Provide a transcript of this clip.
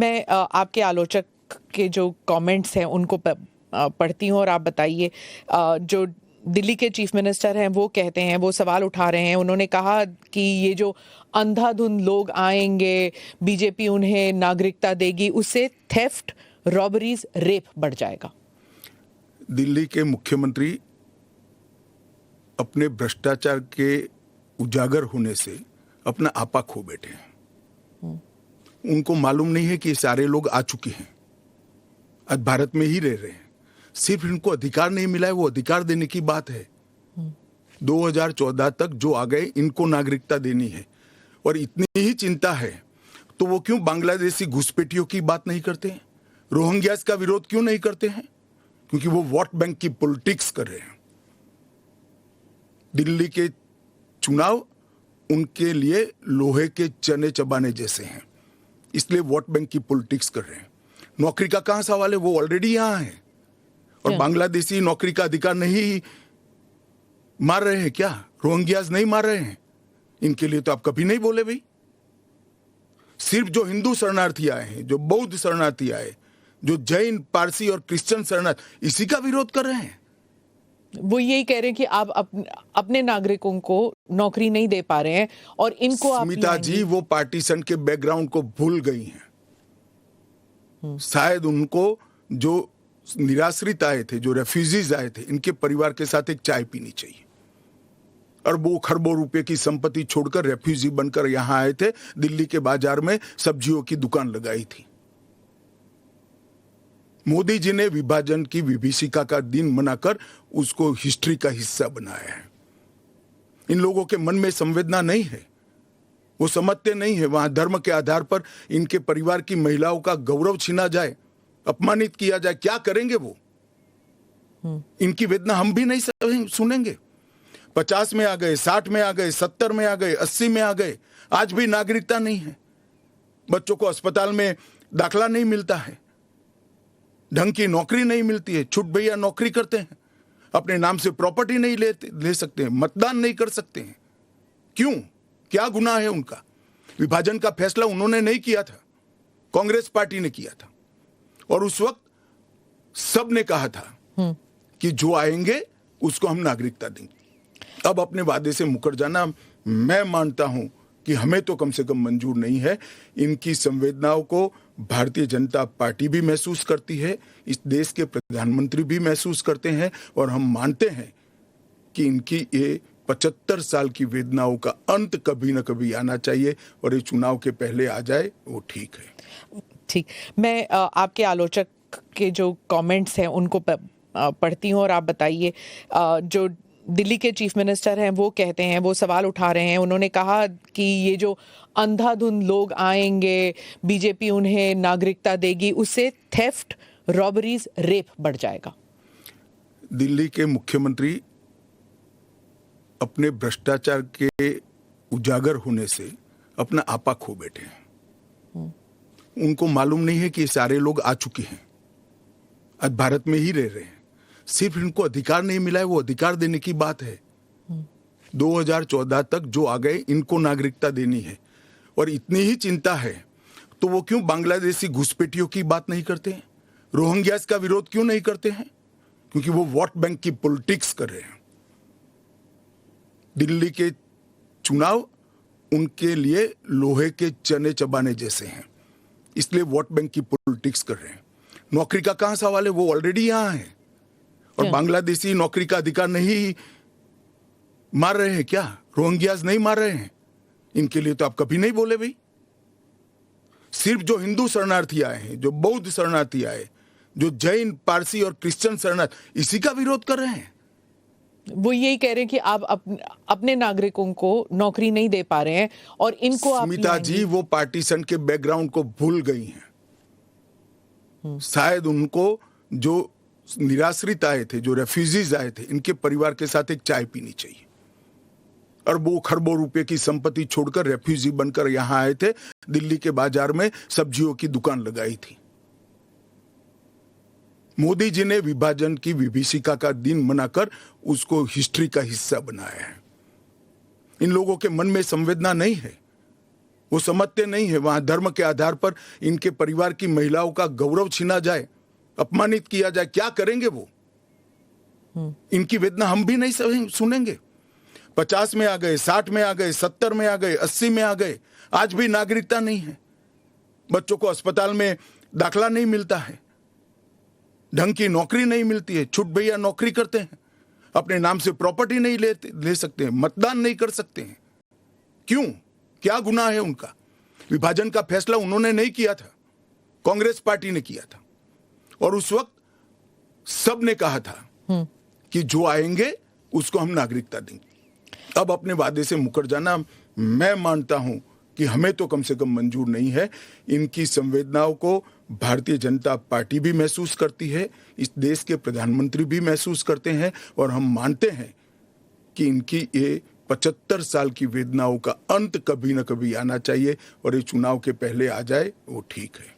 मैं आपके आलोचक के जो कमेंट्स हैं उनको पढ़ती हूँ और आप बताइए। जो दिल्ली के चीफ मिनिस्टर हैं वो कहते हैं, वो सवाल उठा रहे हैं। उन्होंने कहा कि ये जो अंधाधुंध लोग आएंगे, बीजेपी उन्हें नागरिकता देगी, उससे थेफ्ट, रॉबरीज, रेप बढ़ जाएगा। दिल्ली के मुख्यमंत्री अपने भ्रष्टाचार के उजागर होने से अपना आपा खो बैठे हैं। उनको मालूम नहीं है कि ये सारे लोग आ चुके हैं, आज भारत में ही रह रहे हैं। सिर्फ इनको अधिकार नहीं मिला है, वो अधिकार देने की बात है। 2014 तक जो आ गए इनको नागरिकता देनी है। और इतनी ही चिंता है तो वो क्यों बांग्लादेशी घुसपैठियों की बात नहीं करते हैं, रोहिंग्यास का विरोध क्यों नहीं करते हैं? क्योंकि वो वोट बैंक की पॉलिटिक्स कर रहे हैं। दिल्ली के चुनाव उनके लिए लोहे के चने चबाने जैसे हैं, इसलिए वोट बैंक की पॉलिटिक्स कर रहे हैं। नौकरी का कहां सवाल है, वो ऑलरेडी यहां है। और बांग्लादेशी नौकरी का अधिकार नहीं मार रहे हैं क्या? रोहिंग्यास नहीं मार रहे हैं? इनके लिए तो आप कभी नहीं बोले भाई। सिर्फ जो हिंदू शरणार्थी आए हैं, जो बौद्ध शरणार्थी आए, जो जैन, पारसी और क्रिश्चियन शरणार्थी, इसी का विरोध कर रहे हैं। वो यही कह रहे हैं कि आप अपने नागरिकों को नौकरी नहीं दे पा रहे हैं और इनको आप स्मिता जी वो पार्टीशन के बैकग्राउंड को भूल गई हैं। शायद उनको जो निराश्रित आए थे, जो रेफ्यूजीज आए थे, इनके परिवार के साथ एक चाय पीनी चाहिए। अरबों खरबों रुपए की संपत्ति छोड़कर रेफ्यूजी बनकर यहां आए थे, दिल्ली के बाजार में सब्जियों की दुकान लगाई थी। मोदी जी ने विभाजन की विभीषिका का दिन मनाकर उसको हिस्ट्री का हिस्सा बनाया है। इन लोगों के मन में संवेदना नहीं है, वो समझते नहीं है वहां धर्म के आधार पर इनके परिवार की महिलाओं का गौरव छीना जाए, अपमानित किया जाए, क्या करेंगे वो? इनकी वेदना हम भी नहीं सुनेंगे। 50 में आ गए, 60 में आ गए, 70 में आ गए, 80 में आ गए, आज भी नागरिकता नहीं है। बच्चों को अस्पताल में दाखला नहीं मिलता है, ढंग की नौकरी नहीं मिलती है, छुट भैया नौकरी करते हैं, अपने नाम से प्रॉपर्टी नहीं ले सकते हैं, मतदान नहीं कर सकते हैं। क्यों? क्या गुनाह है उनका? विभाजन का फैसला उन्होंने नहीं किया था, कांग्रेस पार्टी ने किया था। और उस वक्त सबने कहा था कि जो आएंगे उसको हम नागरिकता देंगे। अब अपने वादे से मुकर जाना, मैं मानता हूं कि हमें तो कम से कम मंजूर नहीं है। इनकी संवेदनाओं को भारतीय जनता पार्टी भी महसूस करती है, इस देश के प्रधानमंत्री भी महसूस करते हैं, और हम मानते हैं कि इनकी ये 75 साल की वेदनाओं का अंत कभी न कभी आना चाहिए, और ये चुनाव के पहले आ जाए वो ठीक है। ठीक, मैं आपके आलोचक के जो कमेंट्स हैं उनको पढ़ती हूँ और आप बताइए। जो दिल्ली के चीफ मिनिस्टर हैं वो कहते हैं, वो सवाल उठा रहे हैं। उन्होंने कहा कि ये जो अंधाधुंध लोग आएंगे, बीजेपी उन्हें नागरिकता देगी, उससे थेफ्ट, रॉबरीज, रेप बढ़ जाएगा। दिल्ली के मुख्यमंत्री अपने भ्रष्टाचार के उजागर होने से अपना आपा खो बैठे हैं। उनको मालूम नहीं है कि ये सारे लोग आ चुके हैं, आज भारत में ही रह रहे हैं। सिर्फ इनको अधिकार नहीं मिला है, वो अधिकार देने की बात है। 2014 तक जो आ गए इनको नागरिकता देनी है। और इतनी ही चिंता है तो वो क्यों बांग्लादेशी घुसपैठियों की बात नहीं करते हैं, रोहिंग्यास का विरोध क्यों नहीं करते हैं? क्योंकि वो वोट बैंक की पॉलिटिक्स कर रहे हैं। दिल्ली के चुनाव उनके लिए लोहे के चने चबाने जैसे हैं, इसलिए वोट बैंक की पॉलिटिक्स कर रहे हैं। नौकरी का कहां सवाल है, वो ऑलरेडी यहां है। और बांग्लादेशी नौकरी का अधिकार नहीं मार रहे हैं क्या? रोहिंग्यास नहीं मार रहे हैं? इनके लिए तो आप कभी नहीं बोले भाई। सिर्फ जो हिंदू शरणार्थी आए हैं, जो बौद्ध शरणार्थी आए, जो जैन, पारसी और क्रिश्चियन शरणार्थी, इसी का विरोध कर रहे हैं। वो यही कह रहे हैं कि आप अपने नागरिकों को नौकरी नहीं दे पा रहे हैं और इनको स्मिता जी वो पार्टीशन के बैकग्राउंड को भूल गई हैं। शायद उनको जो निराश्रित आए थे, जो रेफ्यूजीज आए थे, इनके परिवार के साथ एक चाय पीनी चाहिए। अरबों खरबों रुपए की संपत्ति छोड़कर रेफ्यूजी बनकर यहां आए थे, दिल्ली के बाजार में सब्जियों की दुकान लगाई थी। मोदी जी ने विभाजन की विभीषिका का दिन मनाकर उसको हिस्ट्री का हिस्सा बनाया है। इन लोगों के मन में संवेदना नहीं है, वो समझते नहीं है वहां धर्म के आधार पर इनके परिवार की महिलाओं का गौरव छीना जाए, अपमानित किया जाए, क्या करेंगे वो? इनकी वेदना हम भी नहीं सुनेंगे। 50 में आ गए, 60 में आ गए, 70 में आ गए, 80 में आ गए, आज भी नागरिकता नहीं है। बच्चों को अस्पताल में दाखला नहीं मिलता है, ढंग की नौकरी नहीं मिलती है, छुट भैया नौकरी करते हैं, अपने नाम से प्रॉपर्टी नहीं ले सकते हैं, मतदान नहीं कर सकते हैं। क्यों? क्या गुनाह है उनका? विभाजन का फैसला उन्होंने नहीं किया था, कांग्रेस पार्टी ने किया था। और उस वक्त सब ने कहा था कि जो आएंगे उसको हम नागरिकता देंगे। अब अपने वादे से मुकर जाना, मैं मानता हूं कि हमें तो कम से कम मंजूर नहीं है। इनकी संवेदनाओं को भारतीय जनता पार्टी भी महसूस करती है, इस देश के प्रधानमंत्री भी महसूस करते हैं, और हम मानते हैं कि इनकी ये 75 साल की वेदनाओं का अंत कभी न कभी आना चाहिए, और ये चुनाव के पहले आ जाए वो ठीक है।